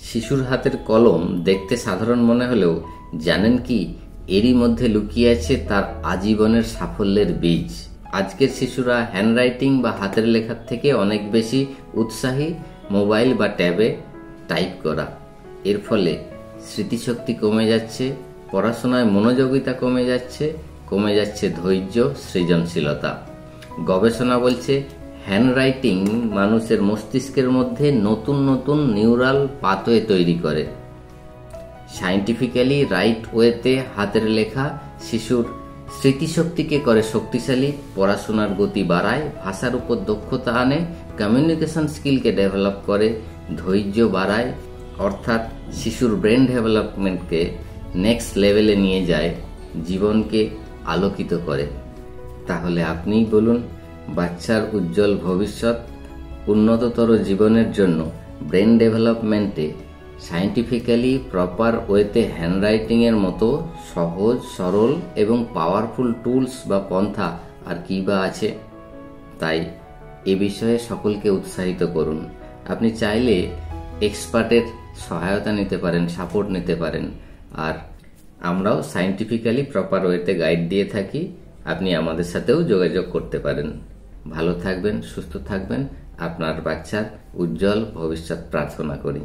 শিশুর হাতের কলম দেখতে সাধারণ মনে হলেও জানেন কি এরই মধ্যে লুকিয়ে আছে তার আজীবনের সাফল্যের বীজ। আজকের শিশুরা হ্যান্ডরাইটিং বা হাতের লেখার থেকে অনেক বেশি উৎসাহী মোবাইল বা ট্যাবে টাইপ করা। এর ফলে স্মৃতিশক্তি কমে যাচ্ছে, পড়াশোনায় মনোযোগিতা কমে যাচ্ছে ধৈর্য, সৃজনশীলতা। গবেষণা বলছে হ্যান্ডরাইটিং মানুষের মস্তিষ্কের মধ্যে নতুন নতুন নিউরাল পাথওয়ে তৈরি করে। সায়েন্টিফিক্যালি রাইট ওয়েতে হাতের লেখা শিশুর স্মৃতিশক্তিকে করে শক্তিশালী, পড়াশোনার গতি বাড়ায়, ভাষার উপর দক্ষতা আনে, কমিউনিকেশন স্কিলকে ডেভেলপ করে, ধৈর্য বাড়ায়, অর্থাৎ শিশুর ব্রেন ডেভেলপমেন্টকে নেক্সট লেভেলে নিয়ে যায়, জীবনকে আলোকিত করে। তাহলে আপনিই বলুন, বাচ্চার উজ্জ্বল ভবিষ্যৎ, উন্নততর জীবনের জন্য ব্রেন ডেভেলপমেন্টে সায়েন্টিফিক্যালি প্রপার ওয়েতে হ্যান্ডরাইটিংয়ের মতো সহজ, সরল এবং পাওয়ারফুল টুলস বা পন্থা আর কি বা আছে? তাই এ বিষয়ে সকলকে উৎসাহিত করুন। আপনি চাইলে এক্সপার্টের সহায়তা নিতে পারেন, সাপোর্ট নিতে পারেন। আর আমরাও সায়েন্টিফিক্যালি প্রপার ওয়েতে গাইড দিয়ে থাকি। আপনি আমাদের সাথেও যোগাযোগ করতে পারেন। ভালো থাকবেন, সুস্থ থাকবেন। আপনার বাচ্চার উজ্জ্বল ভবিষ্যৎ প্রার্থনা করি।